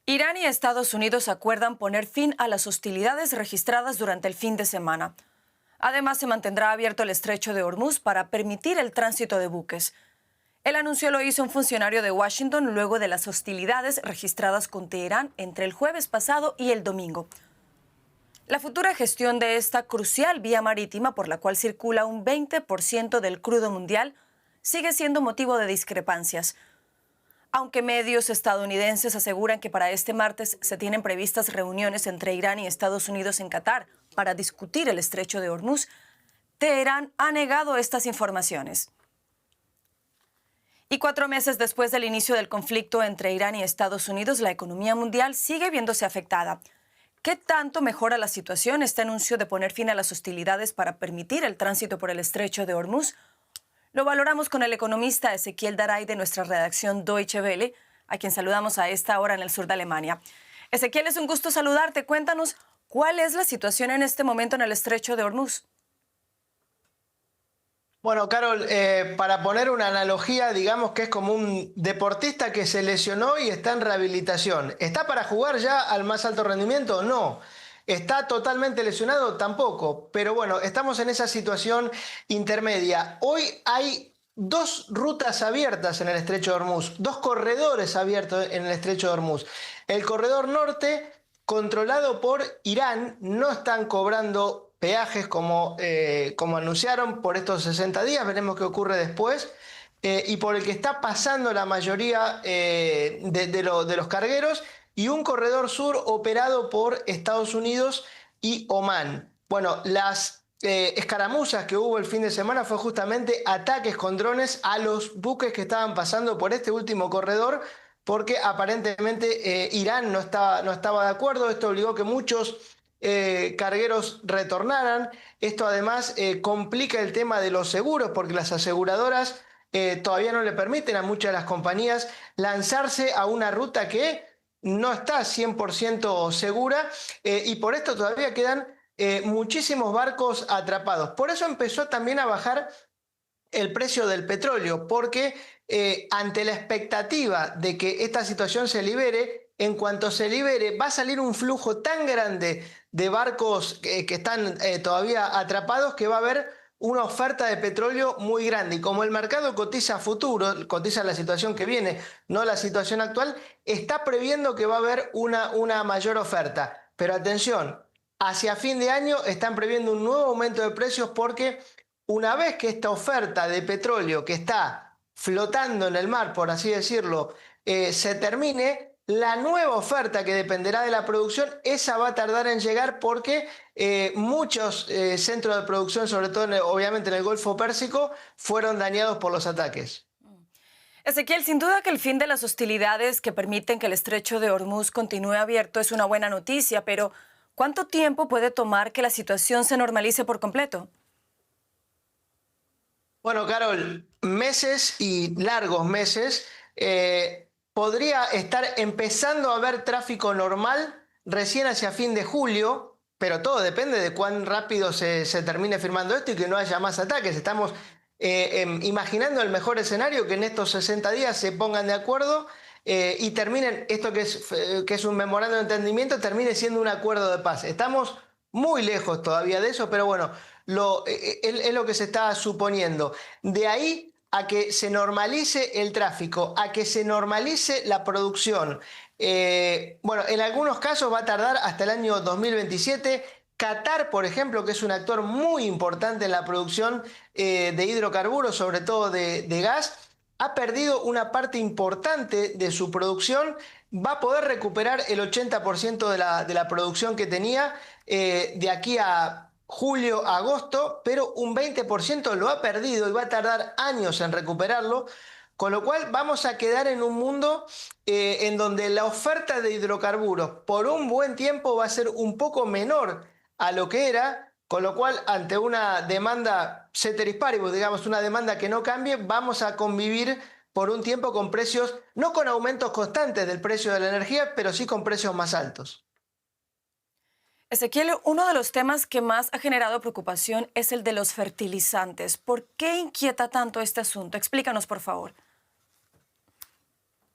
Irán y Estados Unidos acuerdan poner fin a las hostilidades registradas durante el fin de semana. Además, se mantendrá abierto el estrecho de Hormuz para permitir el tránsito de buques. El anuncio lo hizo un funcionario de Washington luego de las hostilidades registradas con Teherán entre el jueves pasado y el domingo. La futura gestión de esta crucial vía marítima, por la cual circula un 20% del crudo mundial, sigue siendo motivo de discrepancias. Aunque medios estadounidenses aseguran que para este martes se tienen previstas reuniones entre Irán y Estados Unidos en Qatar para discutir el estrecho de Hormuz, Teherán ha negado estas informaciones. Y 4 meses después del inicio del conflicto entre Irán y Estados Unidos, la economía mundial sigue viéndose afectada. ¿Qué tanto mejora la situación este anuncio de poner fin a las hostilidades para permitir el tránsito por el estrecho de Hormuz? Lo valoramos con el economista Ezequiel Daray de nuestra redacción Deutsche Welle, a quien saludamos a esta hora en el sur de Alemania. Ezequiel, es un gusto saludarte. Cuéntanos, ¿cuál es la situación en este momento en el estrecho de Hormuz? Bueno, Carol, para poner una analogía, digamos que es como un deportista que se lesionó y está en rehabilitación. ¿Está para jugar ya al más alto rendimiento? No. ¿Está totalmente lesionado? Tampoco. Pero bueno, estamos en esa situación intermedia. Hoy hay dos rutas abiertas en el estrecho de Hormuz, dos corredores abiertos en el estrecho de Hormuz. El corredor norte, controlado por Irán, no están cobrando peajes como anunciaron por estos 60 días, veremos qué ocurre después, y por el que está pasando la mayoría de los cargueros, y un corredor sur operado por Estados Unidos y Omán. Bueno, las escaramuzas que hubo el fin de semana fue justamente ataques con drones a los buques que estaban pasando por este último corredor, porque aparentemente Irán no estaba de acuerdo. Esto obligó que muchos cargueros retornaran. Esto además complica el tema de los seguros, porque las aseguradoras todavía no le permiten a muchas de las compañías lanzarse a una ruta que no está 100% segura, y por esto todavía quedan muchísimos barcos atrapados. Por eso empezó también a bajar el precio del petróleo, porque ante la expectativa de que esta situación se libere, en cuanto se libere va a salir un flujo tan grande de barcos que están todavía atrapados, que va a haber una oferta de petróleo muy grande. Y como el mercado cotiza a futuro, cotiza la situación que viene, no la situación actual, está previendo que va a haber una mayor oferta. Pero atención, hacia fin de año están previendo un nuevo aumento de precios, porque una vez que esta oferta de petróleo que está flotando en el mar, por así decirlo, se termine, la nueva oferta, que dependerá de la producción, esa va a tardar en llegar, porque muchos centros de producción, sobre todo obviamente en el Golfo Pérsico, fueron dañados por los ataques. Ezequiel, sin duda que el fin de las hostilidades que permiten que el estrecho de Hormuz continúe abierto es una buena noticia, pero ¿cuánto tiempo puede tomar que la situación se normalice por completo? Bueno, Carol, meses y largos meses. Podría estar empezando a haber tráfico normal recién hacia fin de julio, pero todo depende de cuán rápido se termine firmando esto y que no haya más ataques. Estamos imaginando el mejor escenario, que en estos 60 días se pongan de acuerdo y terminen esto que es un memorando de entendimiento, termine siendo un acuerdo de paz. Estamos muy lejos todavía de eso, pero bueno, es lo que se está suponiendo. De ahí a que se normalice el tráfico, a que se normalice la producción. Bueno, en algunos casos va a tardar hasta el año 2027. Qatar, por ejemplo, que es un actor muy importante en la producción de hidrocarburos, sobre todo de gas, ha perdido una parte importante de su producción. Va a poder recuperar el 80% de la producción que tenía de aquí a julio, agosto, pero un 20% lo ha perdido y va a tardar años en recuperarlo. Con lo cual vamos a quedar en un mundo en donde la oferta de hidrocarburos por un buen tiempo va a ser un poco menor a lo que era, con lo cual ante una demanda ceteris paribus, digamos, una demanda que no cambie, vamos a convivir por un tiempo con precios, no con aumentos constantes del precio de la energía, pero sí con precios más altos. Ezequiel, uno de los temas que más ha generado preocupación es el de los fertilizantes. ¿Por qué inquieta tanto este asunto? Explícanos, por favor.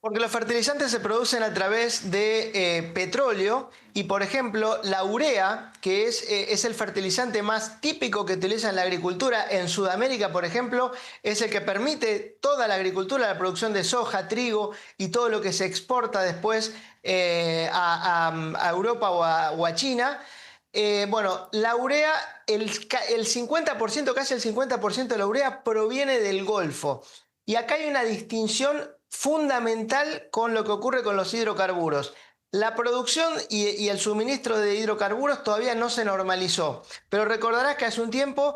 Porque los fertilizantes se producen a través de petróleo y, por ejemplo, la urea, que es el fertilizante más típico que utiliza en la agricultura en Sudamérica, por ejemplo, es el que permite toda la agricultura, la producción de soja, trigo y todo lo que se exporta después a Europa o a China. Bueno, la urea, el 50%, casi el 50% de la urea proviene del Golfo. Y acá hay una distinción fundamental con lo que ocurre con los hidrocarburos. La producción y el suministro de hidrocarburos todavía no se normalizó, pero recordarás que hace un tiempo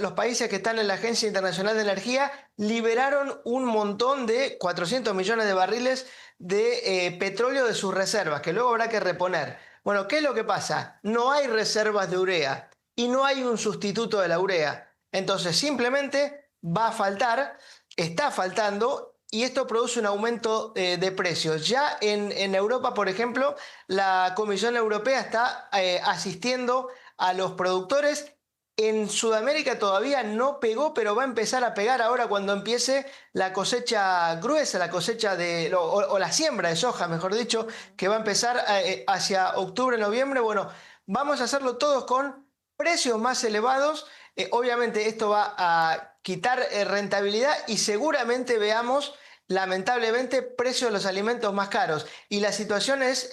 los países que están en la Agencia Internacional de Energía liberaron un montón de 400 millones de barriles de petróleo de sus reservas, que luego habrá que reponer. Bueno, ¿qué es lo que pasa? No hay reservas de urea y no hay un sustituto de la urea. Entonces simplemente va a faltar, está faltando, y esto produce un aumento de precios. Ya en Europa, por ejemplo, la Comisión Europea está asistiendo a los productores. En Sudamérica todavía no pegó, pero va a empezar a pegar ahora cuando empiece la cosecha gruesa, la cosecha o la siembra de soja, mejor dicho, que va a empezar hacia octubre, noviembre. Bueno, vamos a hacerlo todos con precios más elevados. Obviamente esto va a quitar rentabilidad y seguramente veamos, lamentablemente, precios de los alimentos más caros. Y la situación es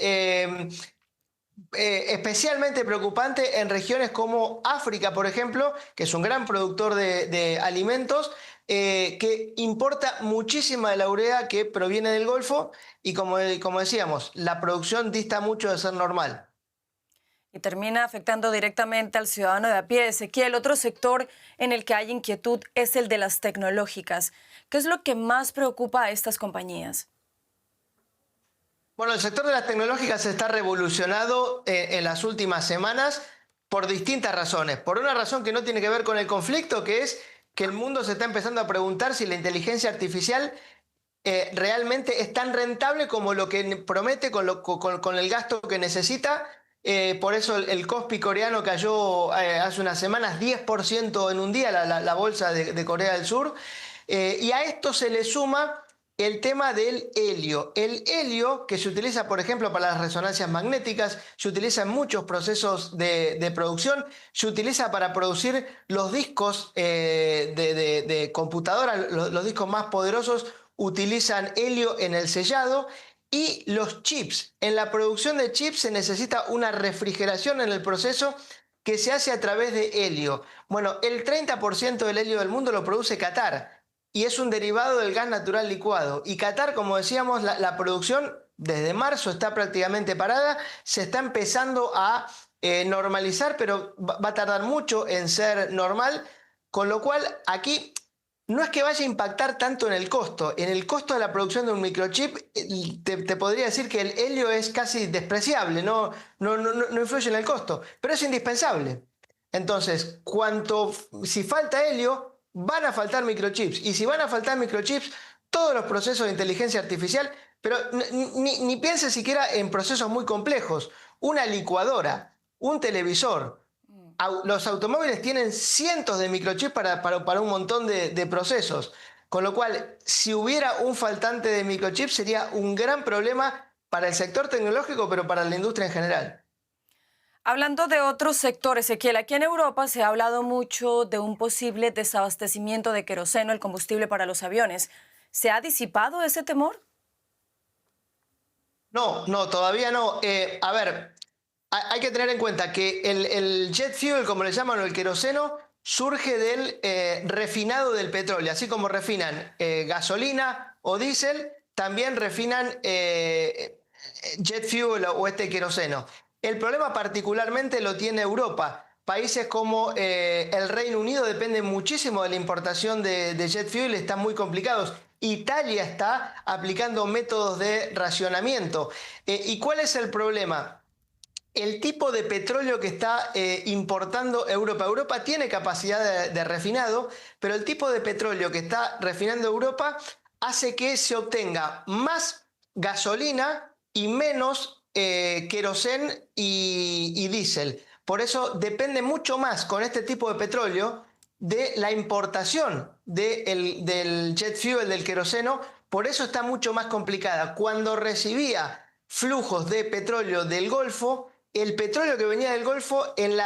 especialmente preocupante en regiones como África, por ejemplo, que es un gran productor de alimentos, que importa muchísima de la urea que proviene del Golfo y como decíamos, la producción dista mucho de ser normal. Y termina afectando directamente al ciudadano de a pie. Ezequiel, otro sector en el que hay inquietud es el de las tecnológicas. ¿Qué es lo que más preocupa a estas compañías? Bueno, el sector de las tecnológicas se está revolucionado en las últimas semanas por distintas razones. Por una razón que no tiene que ver con el conflicto, que es que el mundo se está empezando a preguntar si la inteligencia artificial realmente es tan rentable como lo que promete con el gasto que necesita. Por eso el Kospi coreano cayó hace unas semanas 10% en un día, la bolsa de Corea del Sur. Y a esto se le suma el tema del helio. El helio, que se utiliza, por ejemplo, para las resonancias magnéticas, se utiliza en muchos procesos de producción, se utiliza para producir los discos de computadora, los discos más poderosos utilizan helio en el sellado. Y los chips. En la producción de chips se necesita una refrigeración en el proceso que se hace a través de helio. Bueno, el 30% del helio del mundo lo produce Qatar y es un derivado del gas natural licuado. Y Qatar, como decíamos, la producción desde marzo está prácticamente parada, se está empezando a normalizar, pero va a tardar mucho en ser normal, con lo cual aquí no es que vaya a impactar tanto en el costo. En el costo de la producción de un microchip, te podría decir que el helio es casi despreciable, no influye en el costo, pero es indispensable. Entonces, si falta helio, van a faltar microchips. Y si van a faltar microchips, todos los procesos de inteligencia artificial, pero ni piense siquiera en procesos muy complejos. Una licuadora, un televisor. Los automóviles tienen cientos de microchips para un montón de procesos. Con lo cual, si hubiera un faltante de microchips, sería un gran problema para el sector tecnológico, pero para la industria en general. Hablando de otros sectores, Ezequiel, aquí en Europa se ha hablado mucho de un posible desabastecimiento de queroseno, el combustible para los aviones. ¿Se ha disipado ese temor? No, todavía no. A ver, hay que tener en cuenta que el jet fuel, como le llaman, o el queroseno, surge del refinado del petróleo. Así como refinan gasolina o diésel, también refinan jet fuel o este queroseno. El problema particularmente lo tiene Europa. Países como el Reino Unido dependen muchísimo de la importación de jet fuel, están muy complicados. Italia está aplicando métodos de racionamiento. ¿Y cuál es el problema? El tipo de petróleo que está importando Europa. Europa tiene capacidad de refinado, pero el tipo de petróleo que está refinando Europa hace que se obtenga más gasolina y menos querosén y diésel. Por eso depende mucho más con este tipo de petróleo de la importación del jet fuel, del queroseno, por eso está mucho más complicada. Cuando recibía flujos de petróleo del Golfo, el petróleo que venía del Golfo en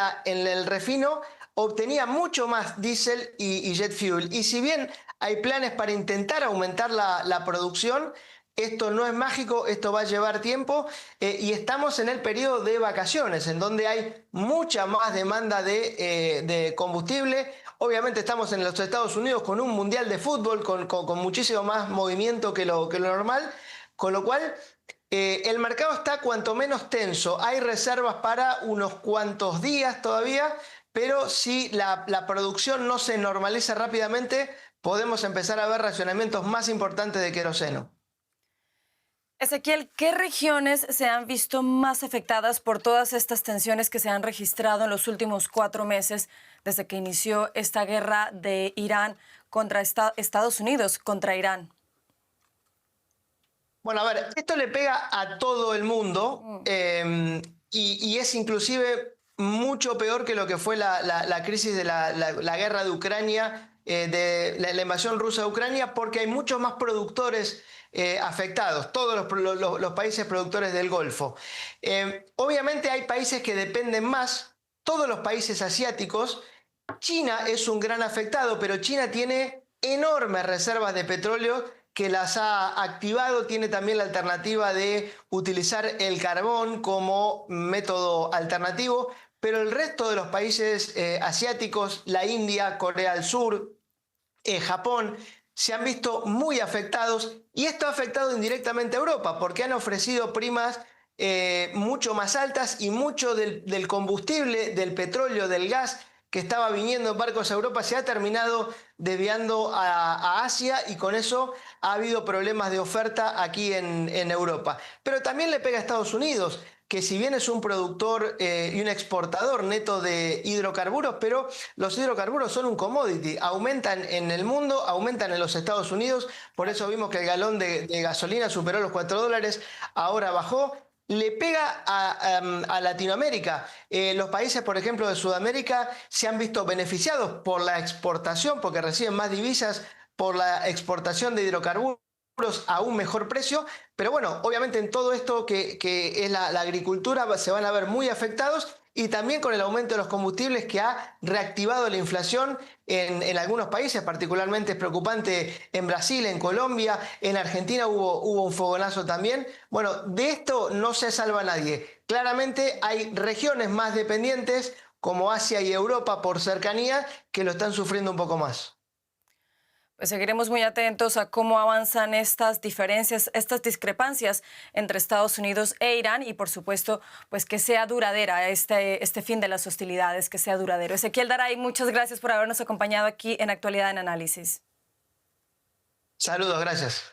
el refino obtenía mucho más diésel y jet fuel. Y si bien hay planes para intentar aumentar la producción, esto no es mágico, esto va a llevar tiempo y estamos en el periodo de vacaciones, en donde hay mucha más demanda de combustible. Obviamente estamos en los Estados Unidos con un mundial de fútbol, con muchísimo más movimiento que lo normal, con lo cual el mercado está cuanto menos tenso. Hay reservas para unos cuantos días todavía, pero si la producción no se normaliza rápidamente, podemos empezar a ver racionamientos más importantes de queroseno. Ezequiel, ¿qué regiones se han visto más afectadas por todas estas tensiones que se han registrado en los últimos 4 meses desde que inició esta guerra de Irán contra Estados Unidos contra Irán? Bueno, a ver, esto le pega a todo el mundo y es inclusive mucho peor que lo que fue la crisis de la guerra de Ucrania, de la invasión rusa de Ucrania, porque hay muchos más productores afectados, todos los países productores del Golfo. Obviamente hay países que dependen más, todos los países asiáticos. China es un gran afectado, pero China tiene enormes reservas de petróleo que las ha activado, tiene también la alternativa de utilizar el carbón como método alternativo, pero el resto de los países asiáticos, la India, Corea del Sur, Japón, se han visto muy afectados y esto ha afectado indirectamente a Europa porque han ofrecido primas mucho más altas y mucho del combustible, del petróleo, del gas que estaba viniendo en barcos a Europa se ha terminado desviando a Asia y con eso ha habido problemas de oferta aquí en Europa. Pero también le pega a Estados Unidos, que si bien es un productor y un exportador neto de hidrocarburos, pero los hidrocarburos son un commodity, aumentan en el mundo, aumentan en los Estados Unidos, por eso vimos que el galón de gasolina superó los $4, ahora bajó. Le pega a Latinoamérica. Los países, por ejemplo, de Sudamérica se han visto beneficiados por la exportación, porque reciben más divisas por la exportación de hidrocarburos a un mejor precio, pero bueno, obviamente en todo esto que es la agricultura se van a ver muy afectados y también con el aumento de los combustibles que ha reactivado la inflación en algunos países, particularmente es preocupante en Brasil, en Colombia, en Argentina hubo un fogonazo también. Bueno, de esto no se salva nadie. Claramente hay regiones más dependientes como Asia y Europa por cercanía que lo están sufriendo un poco más. Pues seguiremos muy atentos a cómo avanzan estas diferencias, estas discrepancias entre Estados Unidos e Irán y, por supuesto, pues que sea duradera este fin de las hostilidades, que sea duradero. Ezequiel Daray, muchas gracias por habernos acompañado aquí en Actualidad en Análisis. Saludos, gracias.